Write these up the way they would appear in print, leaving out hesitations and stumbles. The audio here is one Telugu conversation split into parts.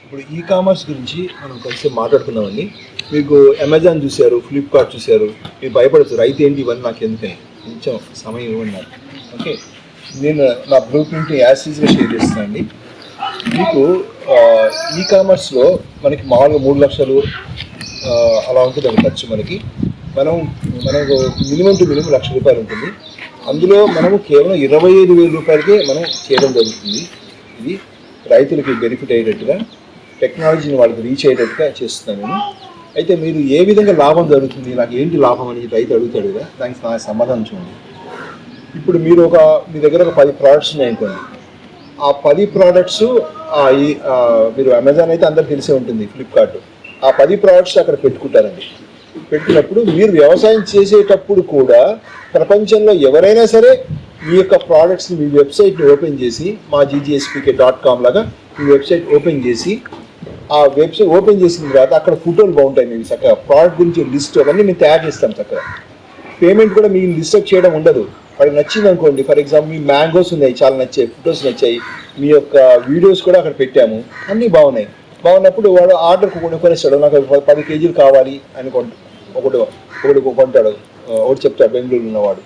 ఇప్పుడు ఈ కామర్స్ గురించి మనం కొంచెం మాట్లాడుకున్నామండి. మీకు అమెజాన్ చూశారు, ఫ్లిప్కార్ట్ చూశారు, మీరు భయపడచ్చు రైతు ఏంటి ఇవన్నీ నాకు ఎందుకని కొంచెం సమయం ఇవ్వండి నాకు. ఓకే, నేను నా బ్లూ ప్రింట్ యాసిడ్గా షేర్ చేస్తాను అండి. మీకు ఈ కామర్స్లో మనకి మామూలుగా 3 లక్షలు అలా ఉంటుంది అండి ఖర్చు. మనకు మినిమం టు మినిమం ₹1,00,000 ఉంటుంది. అందులో మనము కేవలం 25,000 రూపాయలకే మనం చేయడం జరుగుతుంది. ఇది రైతులకి బెనిఫిట్ అయ్యేటట్టుగా, టెక్నాలజీని వాళ్ళకి రీచ్ అయ్యేటట్టుగా చేస్తున్నాను నేను. అయితే మీరు ఏ విధంగా లాభం జరుగుతుంది, నాకు ఏంటి లాభం అని రైతు అడుగుతాడు కదా, దానికి నా సమాధానం చూడండి. ఇప్పుడు మీరు మీ దగ్గర ఒక 10 ప్రోడక్ట్స్ ఉన్నాయనుకోండి. ఆ 10 ప్రోడక్ట్స్ మీరు అమెజాన్ అయితే అందరికి తెలిసే ఉంటుంది, ఫ్లిప్కార్ట్, ఆ 10 ప్రోడక్ట్స్ అక్కడ పెట్టుకుంటారండి. పెట్టినప్పుడు మీరు వ్యవసాయం చేసేటప్పుడు కూడా ప్రపంచంలో ఎవరైనా సరే మీ యొక్క ప్రోడక్ట్స్ని మీ వెబ్సైట్ని ఓపెన్ చేసి, మా ggspk.com లాగా మీ వెబ్సైట్ ఓపెన్ చేసి, ఆ వెబ్సైట్ ఓపెన్ చేసిన తర్వాత అక్కడ ఫోటోలు బాగుంటాయి. మేము చక్కగా ప్రోడక్ట్ గురించి లిస్ట్ అవన్నీ మేము తయారు చేస్తాం చక్కగా. పేమెంట్ కూడా మీకు లిస్ట్ చేయడం ఉండదు. వాడికి నచ్చింది అనుకోండి, ఫర్ ఎగ్జాంపుల్ మీ మ్యాంగోస్ ఉన్నాయి, చాలా నచ్చాయి, ఫొటోస్ నచ్చాయి, మీ యొక్క వీడియోస్ కూడా అక్కడ పెట్టాము, అన్నీ బాగున్నాయి. బాగున్నప్పుడు వాడు ఆర్డర్కి కొనేస్తాడు. నాకు 10 కేజీలు కావాలి అని ఒకటి కొంటాడు. ఒకటి చెప్తాడు, బెంగళూరు ఉన్నవాడు,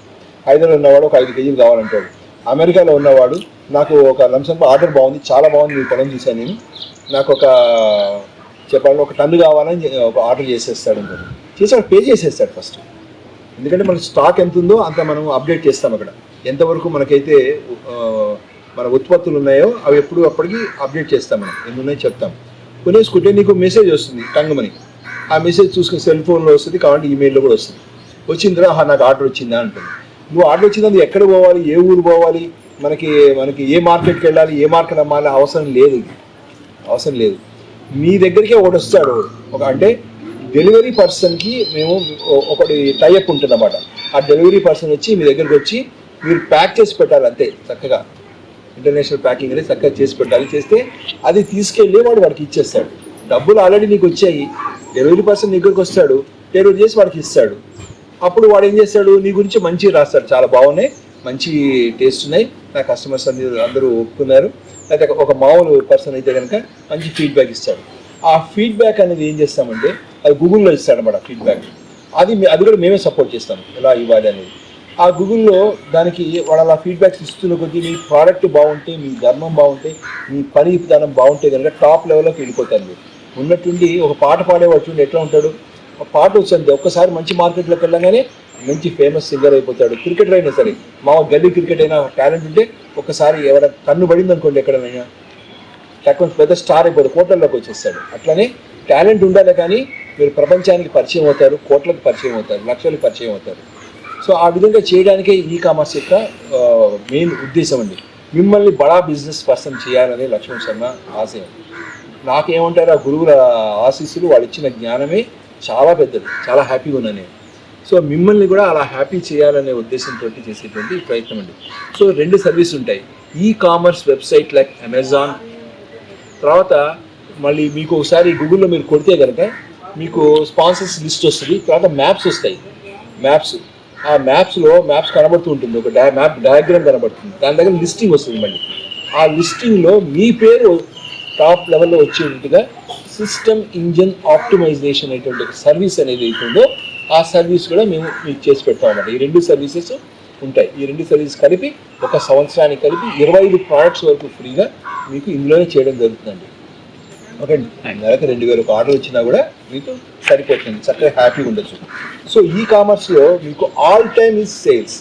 హైదరాబాద్ ఉన్నవాడు ఒక 5 కేజీలు కావాలంటాడు. అమెరికాలో ఉన్నవాడు నాకు ఒక లంసంప ఆర్డర్ బాగుంది, చాలా బాగుంది, మీ పొలం చూశాను నేను, నాకు ఒక చెప్పాలి 1 టన్ను కావాలని ఒక ఆర్డర్ చేసేస్తాడు. చేసి పే చేసేస్తాడు ఫస్ట్. ఎందుకంటే మనకి స్టాక్ ఎంత ఉందో అంత మనం అప్డేట్ చేస్తాం. అక్కడ ఎంతవరకు మనకైతే మన ఉత్పత్తులు ఉన్నాయో అవి అప్పటికి అప్డేట్ చేస్తాం. మనం ఎన్ని ఉన్నాయో చెప్తాం. కొనేసుకుంటే నీకు మెసేజ్ వస్తుంది టంగుమని. ఆ మెసేజ్ చూసుకుని సెల్ ఫోన్లో వస్తుంది, కావాలంటే ఈమెయిల్లో కూడా వస్తుంది. వచ్చిన తర్వాత నాకు ఆర్డర్ వచ్చిందా అంటుంది. నువ్వు ఆర్డర్ వచ్చిందని ఎక్కడ పోవాలి, ఏ ఊరు పోవాలి, మనకి ఏ మార్కెట్కి వెళ్ళాలి, ఏ మార్కెట్ అమ్మాలి అవసరం లేదు. అవసరం లేదు. మీ దగ్గరికే ఒకటి వస్తాడు. అంటే డెలివరీ పర్సన్కి మేము ఒకటి టైఅప్ ఉంటుంది అన్నమాట. ఆ డెలివరీ పర్సన్ వచ్చి మీ దగ్గరికి వచ్చి మీరు ప్యాక్ చేసి పెట్టాలి అంతే. చక్కగా ఇంటర్నేషనల్ ప్యాకింగ్ అనేది చక్కగా చేసి పెట్టాలి. చేస్తే అది తీసుకెళ్ళి వాడికి ఇచ్చేస్తాడు. డబ్బులు ఆల్రెడీ నీకు వచ్చాయి, డెలివరీ పర్సన్ నీ దగ్గరికి వస్తాడు, డెలివరీ చేసి వాడికి ఇస్తాడు. అప్పుడు వాడు ఏం చేస్తాడు, నీ గురించి మంచిగా రాస్తాడు, చాలా బాగున్నాయి, మంచి టేస్ట్ ఉన్నాయి, నా కస్టమర్స్ అందరూ ఒప్పుకున్నారు. లేకపోతే ఒక మామూలు పర్సన్ అయితే కనుక మంచి ఫీడ్బ్యాక్ ఇస్తాడు. ఆ ఫీడ్బ్యాక్ అనేది ఏం చేస్తామంటే అది గూగుల్లో ఇస్తాడన్నమాట ఫీడ్బ్యాక్. అది కూడా మేమే సపోర్ట్ చేస్తాం ఎలా ఇవ్వాలి అనేది. ఆ గూగుల్లో దానికి వాడు అలా ఫీడ్బ్యాక్స్ ఇస్తున్న కొద్దీ మీ ప్రోడక్ట్ బాగుంటే, మీ ధర్మం బాగుంటే, మీ పని విధానం బాగుంటే కనుక టాప్ లెవెల్లోకి వెళ్ళిపోతారు. మీరు ఉన్నట్టుండి ఒక పాట పాడేవాడు ఎట్లా ఉంటాడు, ఒక పాట వచ్చింది ఒక్కసారి మంచి మార్కెట్లోకి వెళ్ళగానే మంచి ఫేమస్ సింగర్ అయిపోతాడు. క్రికెటర్ అయినా సరే, మా గల్లీ క్రికెట్ అయినా టాలెంట్ ఉంటే ఒక్కసారి ఎవరైనా కన్ను పడింది అనుకోండి ఎక్కడైనా తక్కువ పెద్ద స్టార్ అయిపోతాడు, కోట్లలోకి వచ్చేస్తాడు. అట్లనే టాలెంట్ ఉండాలి, కానీ మీరు ప్రపంచానికి పరిచయం అవుతారు, కోట్లకు పరిచయం అవుతారు, లక్షలకు పరిచయం అవుతారు. సో ఆ విధంగా చేయడానికే ఈ కామర్స్ యొక్క మెయిన్ ఉద్దేశం అండి. మిమ్మల్ని బడా బిజినెస్ పర్సన్ చేయాలనే లక్ష్మణ్ శర్మ ఆశయం. నాకేమంటారు, ఆ గురువుల ఆశీస్సులు, వాళ్ళు ఇచ్చిన జ్ఞానమే చాలా పెద్దది. చాలా హ్యాపీగా ఉన్నాను నేను. సో మిమ్మల్ని కూడా అలా హ్యాపీ చేయాలనే ఉద్దేశంతో చేసేటువంటి ప్రయత్నం అండి. సో 2 సర్వీసులు ఉంటాయి. E commerce website like Amazon, తర్వాత మళ్ళీ మీకు ఒకసారి గూగుల్లో మీరు కొడితే కనుక మీకు స్పాన్సర్స్ లిస్ట్ వస్తుంది. తర్వాత మ్యాప్స్ వస్తాయి. ఆ మ్యాప్స్ కనబడుతూ ఉంటుంది, ఒక మ్యాప్ డయాగ్రామ్ కనబడుతుంది, దాని దగ్గర లిస్టింగ్ వస్తుంది. మళ్ళీ ఆ లిస్టింగ్లో మీ పేరు టాప్ లెవెల్లో వచ్చేటట్టుగా సిస్టమ్ ఇంజిన్ ఆప్టిమైజేషన్ అనేటువంటి సర్వీస్ అనేది అవుతుందో ఆ సర్వీస్ కూడా మేము మీకు చేసి పెడతామన్నమాట. ఈ 2 సర్వీసెస్ ఉంటాయి. ఈ 2 సర్వీసెస్ కలిపి 1 సంవత్సరానికి కలిపి 25 ప్రోడక్ట్స్ వరకు ఫ్రీగా మీకు ఇందులోనే చేయడం జరుగుతుందండి. ఓకే అండి. నెలకు 2,000 ఆర్డర్ వచ్చినా కూడా మీకు సరిపోతుంది, చక్కగా హ్యాపీగా ఉండొచ్చు. సో ఈ కామర్స్లో మీకు ఆల్ టైమ్ ఈజ్ సేల్స్.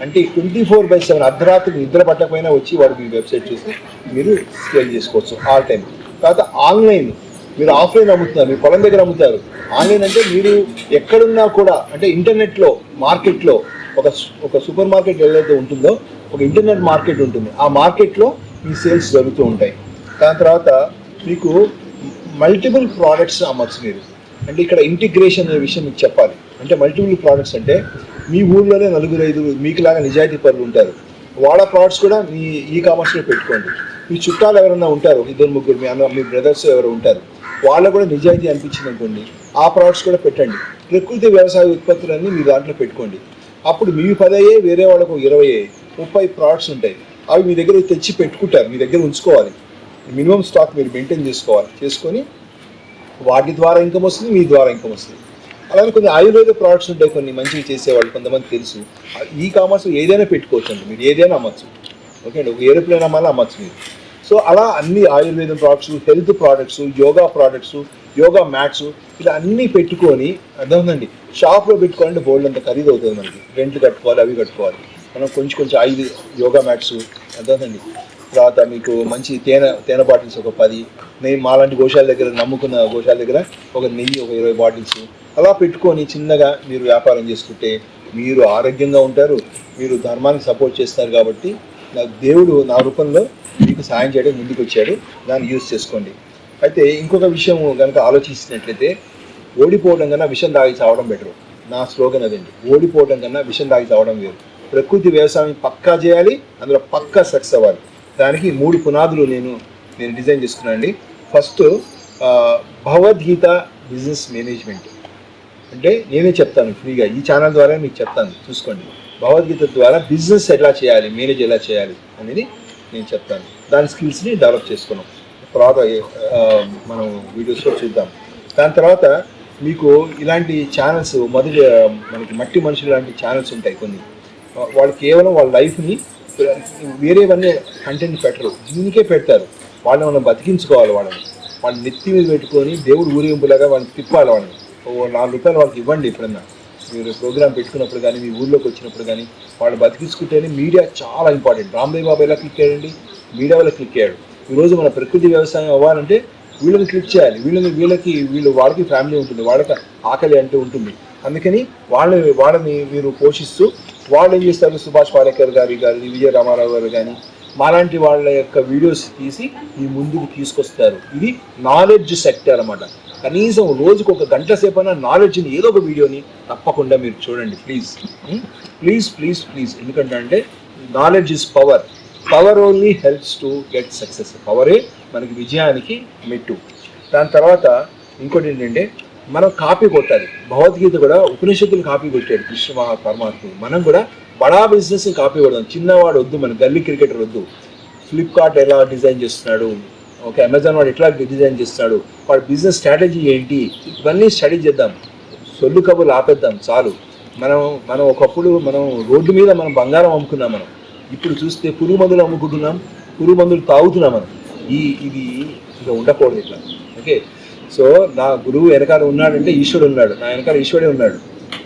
అంటే 24/7 అర్ధరాత్రి నిద్ర పట్టకపోయినా వచ్చి వాడు మీ వెబ్సైట్ చూసి మీరు సేల్ చేసుకోవచ్చు ఆల్ టైం. తర్వాత ఆన్లైన్, మీరు ఆఫ్లైన్ అమ్ముతున్నారు, మీ పొలం దగ్గర అమ్ముతారు. ఆన్లైన్ అంటే మీరు ఎక్కడున్నా కూడా, అంటే ఇంటర్నెట్లో మార్కెట్లో ఒక సూపర్ మార్కెట్ ఏదైతే ఉంటుందో ఒక ఇంటర్నెట్ మార్కెట్ ఉంటుంది. ఆ మార్కెట్లో మీ సేల్స్ జరుగుతూ ఉంటాయి. దాని తర్వాత మీకు మల్టిపుల్ ప్రోడక్ట్స్ అమ్మచ్చు మీరు. అంటే ఇక్కడ ఇంటిగ్రేషన్ అనే విషయం మీకు చెప్పాలి. అంటే మల్టిపుల్ ప్రోడక్ట్స్ అంటే మీ ఊళ్ళోనే 4-5 మీకులాగా నిజాయితీ పరులు ఉంటారు, వాళ్ళ ప్రోడక్ట్స్ కూడా మీ ఈ కామర్స్లో పెట్టుకోండి. మీ చుట్టాలు ఎవరైనా ఉంటారు, 2-3 మీ బ్రదర్స్ ఎవరు ఉంటారు, వాళ్ళకు కూడా నిజాయితీ అనిపించింది అనుకోండి, ఆ ప్రోడక్ట్స్ కూడా పెట్టండి. ప్రకృతి వ్యవసాయ ఉత్పత్తులన్నీ మీ దాంట్లో పెట్టుకోండి. అప్పుడు మీ 10 అయ్యాయి, వేరే వాళ్ళకు 20 అయ్యాయి, 30 ప్రోడక్ట్స్ ఉంటాయి. అవి మీ దగ్గర తెచ్చి పెట్టుకుంటారు, మీ దగ్గర ఉంచుకోవాలి. మినిమం స్టాక్ మీరు మెయింటైన్ చేసుకొని వాటి ద్వారా ఇన్కమ్ వస్తుంది, మీ ద్వారా ఇన్కమ్ వస్తుంది. అలాగే కొన్ని ఆయుర్వేద ప్రోడక్ట్స్ ఉంటాయి, కొన్ని మంచిగా చేసేవాళ్ళు కొంతమంది తెలుసు. ఈ కామర్స్ ఏదైనా పెట్టుకోవచ్చు అండి, మీరు ఏదైనా అమ్మచ్చు. ఓకే అండి, ఒక ఏరోప్లేన్ అమ్మాలి అమ్మచ్చు మీరు. సో అలా అన్ని ఆయుర్వేదం products, health products, yoga mats ఇలా అన్నీ పెట్టుకొని అర్థమవుతుందండి. షాప్లో పెట్టుకోవాలంటే బోల్డ్ అంత ఖరీదు అవుతుంది మనకి, రెంట్ కట్టుకోవాలి, అవి కట్టుకోవాలి. మనం కొంచెం 5 యోగా మ్యాట్స్ అర్థమవుతుందండి. తర్వాత మీకు మంచి తేనె బాటిల్స్ ఒక 10, నెయ్యి మాలాంటి గోశాల దగ్గర, నమ్ముకున్న గోశాల దగ్గర ఒక నెయ్యి ఒక 20 బాటిల్స్ అలా పెట్టుకొని చిన్నగా మీరు వ్యాపారం చేసుకుంటే మీరు ఆరోగ్యంగా ఉంటారు, మీరు ధర్మానికి సపోర్ట్ చేస్తారు. కాబట్టి నాకు దేవుడు నా రూపంలో మీకు సాయం చేయడం ముందుకు వచ్చాడు, దాన్ని యూజ్ చేసుకోండి. అయితే ఇంకొక విషయం కనుక ఆలోచించినట్లయితే, ఓడిపోవడం కన్నా విషం తాగి చావడం బెటరు. నా స్లోగన్ అదండి, ఓడిపోవడం కన్నా విషం తాగి చావడం వేరు. ప్రకృతి వ్యవసాయం పక్కా చేయాలి, అందులో పక్కా సక్సెస్ అవ్వాలి. దానికి 3 పునాదులు నేను డిజైన్ చేసుకున్నాను అండి. First Bhagavad Gita business management. అంటే నేనే చెప్తాను ఫ్రీగా, ఈ ఛానల్ ద్వారా మీకు చెప్తాను, చూసుకోండి. భగవద్గీత ద్వారా బిజినెస్ ఎలా చేయాలి, మేనేజ్ ఎలా చేయాలి అనేది నేను చెప్తాను. దాని స్కిల్స్ని డెవలప్ చేసుకున్నాం. తర్వాత మనం వీడియోస్లో చూద్దాం. దాని తర్వాత మీకు ఇలాంటి ఛానల్స్ మనకి మట్టి మనుషులు లాంటి ఛానల్స్ ఉంటాయి కొన్ని. వాళ్ళు కేవలం వాళ్ళ లైఫ్ని వేరేవన్నీ కంటెంట్ పెట్టరు, దీనికే పెడతారు. వాళ్ళని మనం బతికించుకోవాలి. వాళ్ళ నెత్తి మీద పెట్టుకొని దేవుడు ఊరేగింపులాగా వాళ్ళని తిప్పాలి. వాళ్ళని ₹4 వాళ్ళకి ఇవ్వండి. ఎప్పుడన్నా మీరు ప్రోగ్రామ్ పెట్టుకున్నప్పుడు కానీ, మీ ఊళ్ళోకి వచ్చినప్పుడు కానీ వాళ్ళు బతికించుకుంటేనే. మీడియా చాలా ఇంపార్టెంట్. రామ్దేవ్ బాబు ఎలా క్లిక్ అయ్యాడండి, మీడియా వల్ల క్లిక్ అయ్యాడు. ఈరోజు మన ప్రకృతి వ్యవసాయం అవ్వాలంటే వీళ్ళని క్లిక్ చేయాలి. వాళ్ళకి ఫ్యామిలీ ఉంటుంది, వాళ్ళకి ఆకలి అంటూ ఉంటుంది. అందుకని వాళ్ళని మీరు పోషిస్తూ, వాళ్ళు ఏం చేస్తారు, సుభాష్ పాలేకర్ గారి విజయ రామారావు గారు కానీ మాలాంటి వాళ్ళ యొక్క వీడియోస్ తీసి మీ ముందుకు తీసుకొస్తారు. ఇది నాలెడ్జ్ సెక్టర్ అన్నమాట. కనీసం రోజుకు 1 గంట సేపైనా నాలెడ్జ్ని, ఏదో ఒక వీడియోని తప్పకుండా మీరు చూడండి ప్లీజ్. ఎందుకంటే knowledge is power. Power only helps to get success. పవరే మనకి విజయానికి మెట్టు. దాని తర్వాత ఇంకోటి ఏంటంటే, మనం కాపీ కొట్టాలి. భగవద్గీత కూడా ఉపనిషత్తులు కాపీ కొట్టాడు కృష్ణ పరమాత్ముడు. మనం కూడా బడా బిజినెస్ని కాపీ కొడదాం. చిన్నవాడు వద్దు, మన గల్లీ క్రికెటర్ వద్దు. ఫ్లిప్కార్ట్ ఎలా డిజైన్ చేస్తున్నాడు, ఓకే, అమెజాన్ వాడు ఎట్లా డిజైన్ చేస్తున్నాడు, వాడి బిజినెస్ స్ట్రాటజీ ఏంటి, ఇవన్నీ స్టడీ చేద్దాం. సొల్లు కబుర్లు ఆపేద్దాం చాలు. మనం ఒకప్పుడు రోడ్డు మీద మనం బంగారం అమ్ముకున్నాం. మనం ఇప్పుడు చూస్తే పురుగు మందులు అమ్ముకుంటున్నాం, పురుగు మందులు తాగుతున్నాం. మనం ఇది ఇంకా ఉండకూడదు ఇట్లా. ఓకే, సో నా గురువు వెనకాల ఉన్నాడంటే ఈశ్వరుడు ఉన్నాడు, నా వెనకాల ఈశ్వరుడే ఉన్నాడు.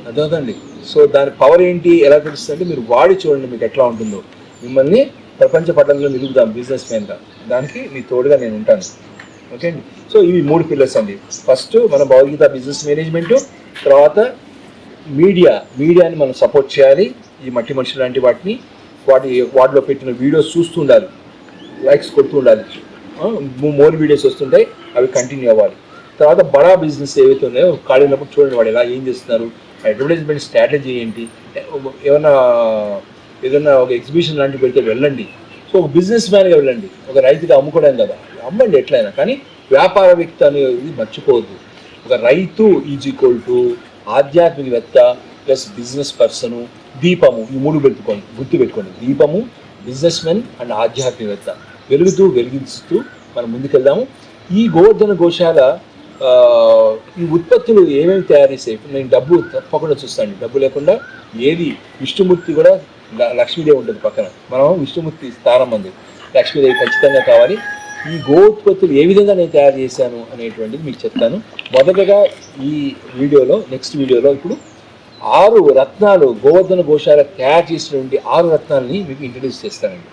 అర్థమవుతుందండి. సో దాని పవర్ ఏంటి ఎలా తెలుస్తుందంటే, మీరు వాడి చూడండి మీకు ఎట్లా ఉంటుందో. మిమ్మల్ని ప్రపంచ పట్టణంలో నిలుపుదాం బిజినెస్ మ్యాన్గా. దానికి మీ తోడుగా నేను ఉంటాను. ఓకే అండి. సో ఇవి 3 పిల్లర్స్ అండి. ఫస్ట్ మన భగవద్గీత బిజినెస్ మేనేజ్మెంటు, తర్వాత మీడియాని మనం సపోర్ట్ చేయాలి. ఈ మట్టి మనుషులు లాంటి వాటిలో పెట్టిన వీడియోస్ చూస్తూ ఉండాలి, లైక్స్ కొడుతూ ఉండాలి. మోర్ వీడియోస్ వస్తుంటాయి, అవి కంటిన్యూ అవ్వాలి. తర్వాత బడా బిజినెస్ ఏవైతే ఉన్నాయో ఖాళీ ఉన్నప్పుడు చూడండి వాడు ఎలా ఏం చేస్తున్నారు, అడ్వర్టైజ్మెంట్ స్ట్రాటజీ ఏంటి. ఏదైనా ఒక ఎగ్జిబిషన్ లాంటివి పెడితే వెళ్ళండి. సో ఒక బిజినెస్ మ్యాన్గా వెళ్ళండి, ఒక రైతుగా అమ్ముకోవడం కదా, అమ్మండి ఎట్లయినా. కానీ వ్యాపారవేత్త అనేది మర్చిపోవద్దు. ఒక రైతు ఈజ్ ఈక్వల్ టు ఆధ్యాత్మికవేత్త ప్లస్ బిజినెస్ పర్సను, దీపము. ఈ 3 గుర్తుపెట్టుకోండి. దీపము, బిజినెస్ మెన్ అండ్ ఆధ్యాత్మికవేత్త. వెలిగిస్తూ మనం ముందుకెళ్దాము. ఈ గోవర్ధన గోశాల ఈ ఉత్పత్తులు ఏమేమి తయారు చేసాయి. ఇప్పుడు నేను డబ్బు తప్పకుండా చూస్తాను. డబ్బు లేకుండా ఏది, విష్ణుమూర్తి కూడా లక్ష్మీదేవి ఉంటుంది పక్కన. మనం విష్ణుమూర్తి స్థానం మంది, లక్ష్మీదేవి ఖచ్చితంగా కావాలి. ఈ గో ఉత్పత్తులు ఏ విధంగా నేను తయారు చేశాను అనేటువంటిది మీకు చెప్తాను. మొదటగా ఈ నెక్స్ట్ వీడియోలో ఇప్పుడు 6 రత్నాలు, గోవర్ధన గోశాల తయారు చేసినటువంటి 6 రత్నాలని మీకు ఇంట్రడ్యూస్ చేస్తానండి.